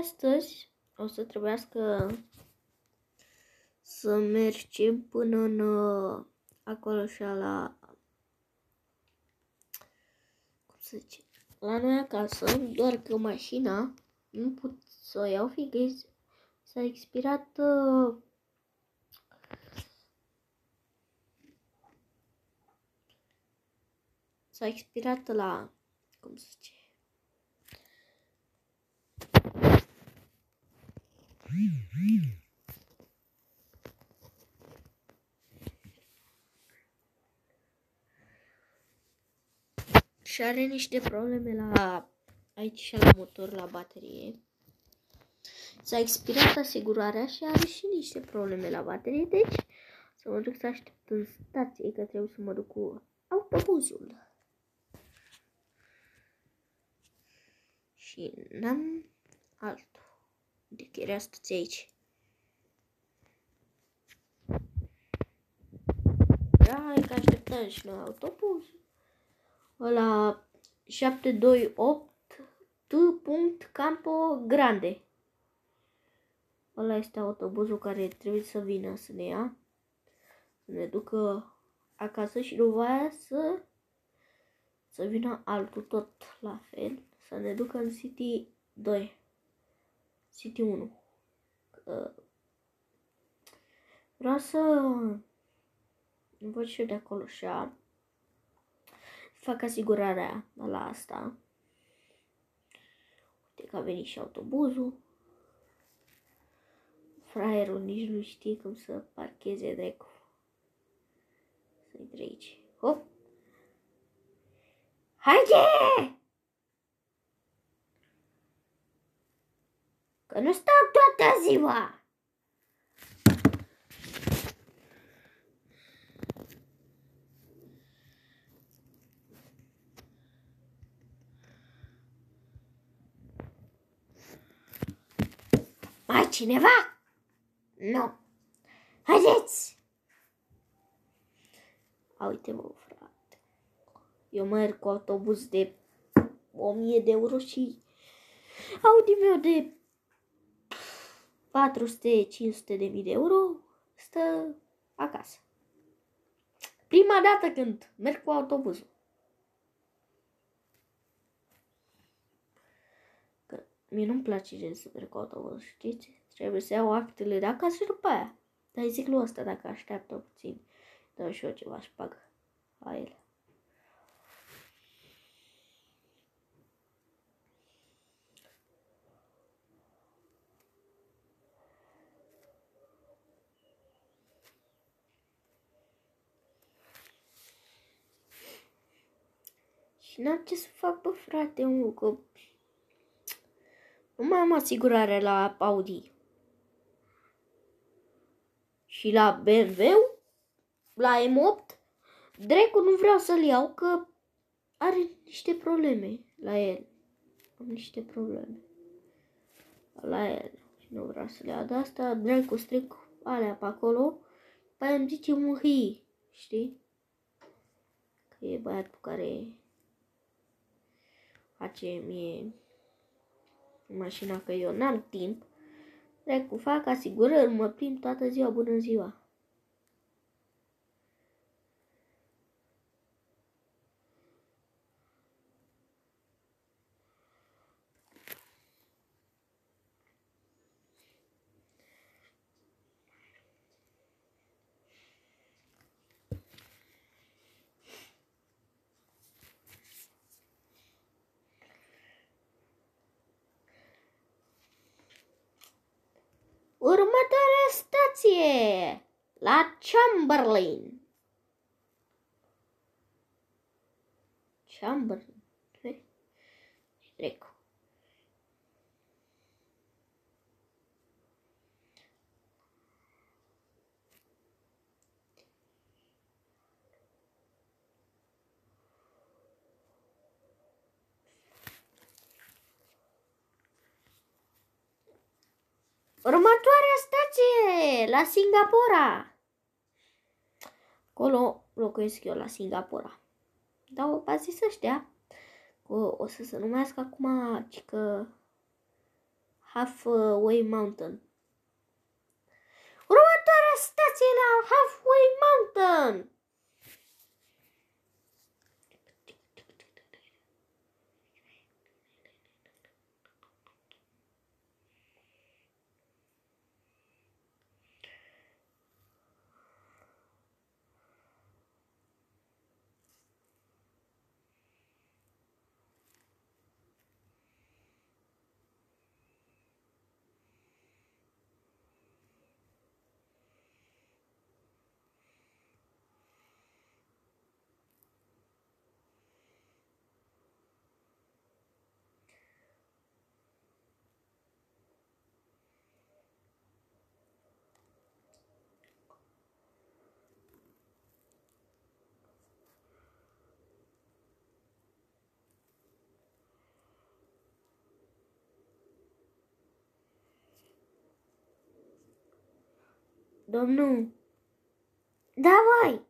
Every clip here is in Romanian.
Astăzi o să trebuiască să mergem până în acolo și la, cum să zice, la noi acasă, doar că mașina nu pot să o iau, fiindcă s-a expirat la, cum să zice, și are niște probleme la aici și la motor, la baterie. S-a expirat asigurarea și are și niște probleme la baterie, deci să mă duc să aștept în stație, că trebuie să mă duc cu autobuzul. Și n-am altul. De că era stăți aici. Hai că așteptăm și noi autobuzul. Ăla 728 Campo Grande. Ăla este autobuzul care trebuie să vină să ne ia, să ne ducă acasă și după aia să vină altul tot la fel, să ne ducă în City 2, City 1. Vreau să văd și eu de acolo și fac asigurarea la asta. Uite că a venit și autobuzul. Fraierul nici nu știe cum să parcheze drecu. Să intre aici. Hop! Haide! Că nu stau toată ziua! Mai cineva? Nu. Haideți! Uite-mă, frate. Eu merg cu autobuz de 1000 de euro și Audi meu de 400-500 de mii de euro stă acasă. Prima dată când merg cu autobuzul. Că mie nu-mi place gen să merg cu autobuzul, știți? Trebuie să iau actele de acasă și după aia. Dar zic lui ăsta, dacă așteaptă puțin, dau și eu ceva șpagă la el. Și n-am ce să fac, bă, frate, că nu mai am asigurare la Audi. Și la BMW, la M8, Dracu nu vreau să-l iau, că are niște probleme la el. Am niște probleme la el și nu vreau să le iau. De asta Dracu stric alea pe acolo, pe aia îmi zice un hi, știi? Că e băiatul care face mie mașina, că eu n-am timp. Dracu, fac asigurări, mă plimb toată ziua, bună ziua. Următoarea stație, la Chamberlain. Chamberlain. Dracu. Următoarea stație, la Singapore. Acolo locuiesc eu, la Singapore. Dar v-a zis ăștia că o să se numească acum, că Halfway Mountain. Următoarea stație la Halfway Mountain. Domnul. Da, vai.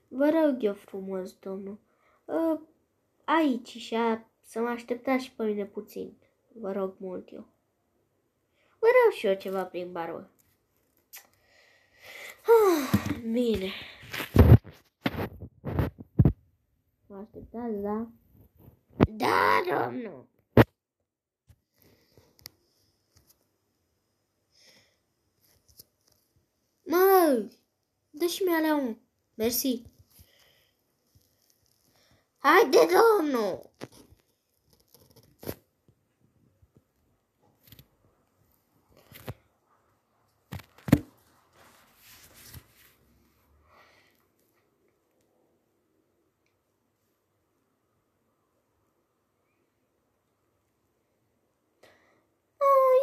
Vă rog eu frumos, domnul. Aici și să mă așteptați și pe mine puțin. Vă rog mult eu. Vreau și eu ceva prin barbă. Bine. Mă așteptați, da? Da, domnul. Mă, dă-și mi alea un. Mersi. Haide, domnul.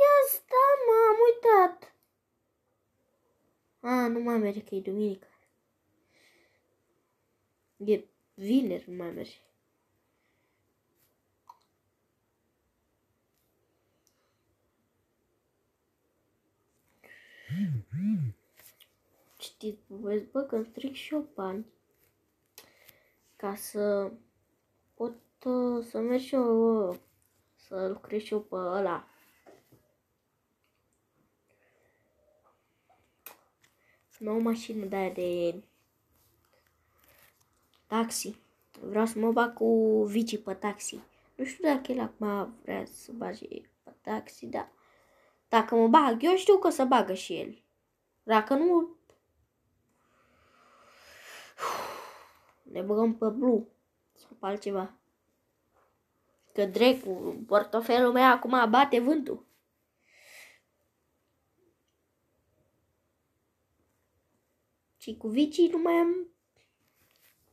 Ia stai, m-am uitat. Nu mai merge, că e duminică. E vineri, nu mai merge. Știți, bă, că îmi stric și eu bani ca să pot să merg și eu, să lucrez și eu pe ăla. Nouă mașină de-aia de taxi. Vreau să mă bag cu Vici pe taxi. Nu știu dacă el acum vrea să bage pe taxi, dar dacă mă bag, eu știu că să bagă și el. Dacă nu, ne băgăm pe Blue sau pe altceva. Că dracu, portofelul meu acum bate vântul. Și cu Vici nu mai am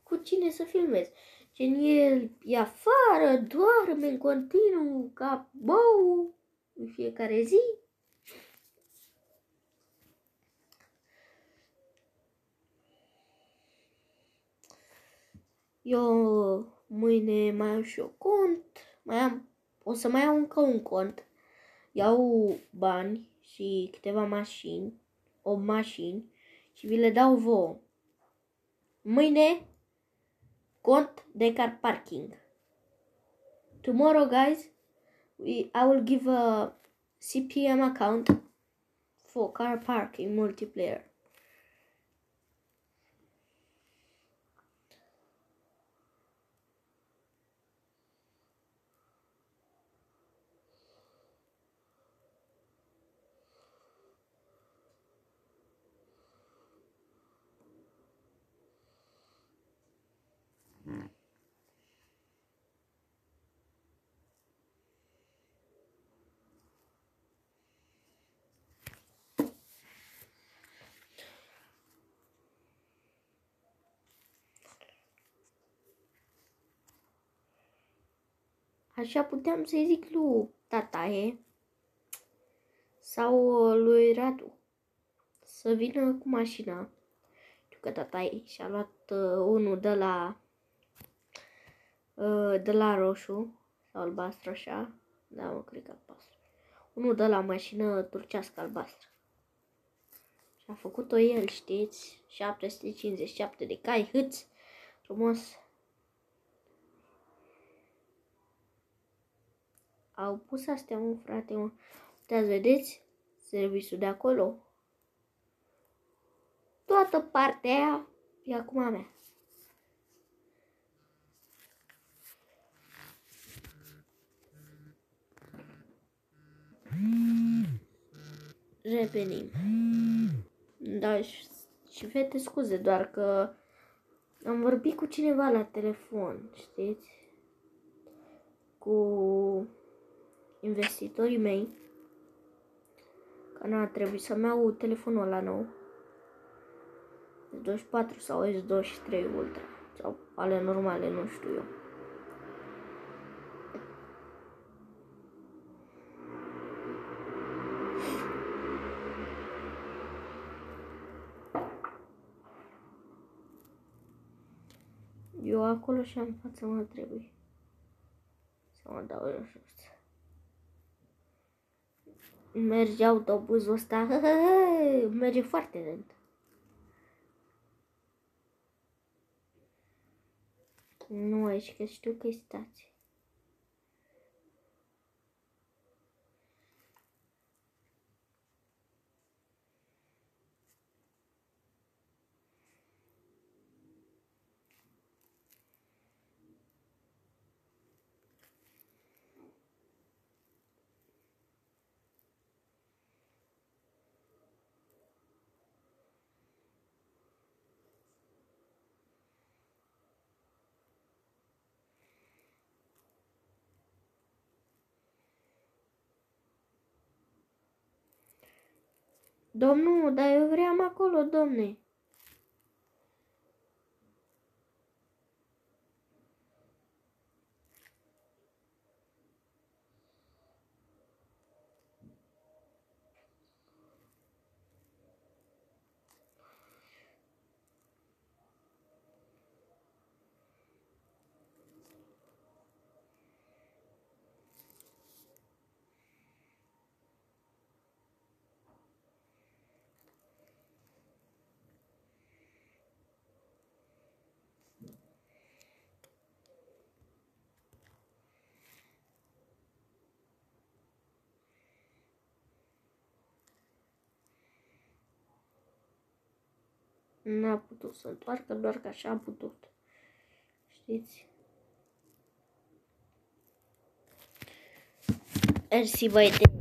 cu cine să filmez. Gen el e afară, doarme în continuu ca bou în fiecare zi. Eu mâine mai am și eu cont, o să mai iau încă un cont. Iau bani și câteva mașini, 8 mașini și vi le dau vouă. Mâine cont de car parking. Tomorrow, guys, I will give a CPM account for car parking multiplayer. Așa puteam să-i zic lui tataie sau lui Radu să vină cu mașina. Știu că tataie și-a luat unul de la roșu sau albastru așa. Da, mă, cred că albastru. Unul de la mașină turcească albastră. Și a făcut-o el, știți? 757 de cai, hâți, frumos. au pus astea, mă, frate, mă. Uitați, vedeți? Serviciul de acolo. Toată partea aia e acum a mea. Revenim. Da, și fete, scuze, doar că am vorbit cu cineva la telefon, știți? Cu investitorii mei. Că n-a trebuit să-mi iau telefonul ăla nou. S24 sau S23 Ultra. Sau ale normale, nu știu eu. Eu acolo și în față mă trebuie să mă dau jos. Merge autobuzul ăsta, merge foarte lent. Nu aici, că știu că e stație. Domnul, dar eu vreau acolo, domne. N-a putut să întoarcă, doar că așa a putut. Știți? Mersi, băiete.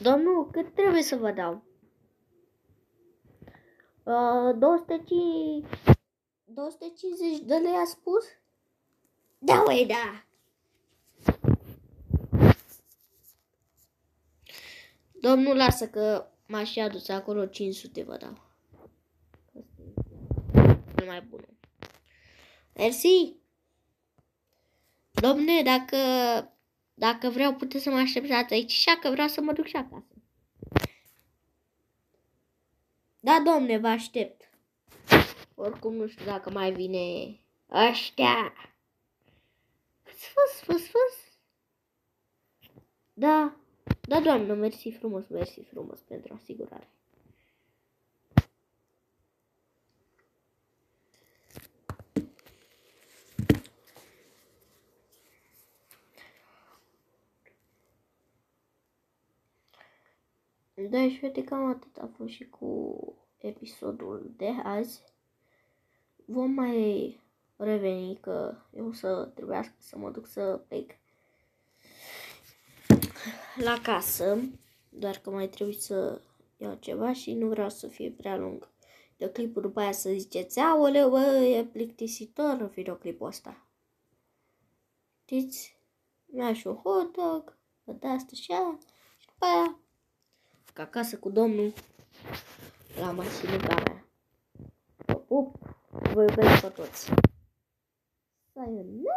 Domnul, cât trebuie să vă dau? 250 de lei a spus? Da, băi, da. Domnul, lasă că m-aș și adus acolo, 500 vă dau. Cel mai bun. Mersi. Domne, dacă vreau, puteți să mă așteptați aici, și că vreau să mă duc și acasă. Da, domne, vă aștept. Oricum nu știu dacă mai vine ăștia. Sfâs. Da, doamnă, mersi frumos pentru asigurare. Da, și uite, cam atât a fost și cu episodul de azi. Vom mai reveni, că eu să trebuiască să mă duc să plec la casă, doar că mai trebuie să iau ceva și nu vreau să fie prea lung videoclipul, după aia să ziceți, aoleu, bă, e plictisitor videoclipul ăsta. Știți? Mi-a și un hot dog, văd asta și aia, și după aia ca acasă cu domnul la mașinuca mea. Vă pup, vă iubesc pe toți. Sayonara!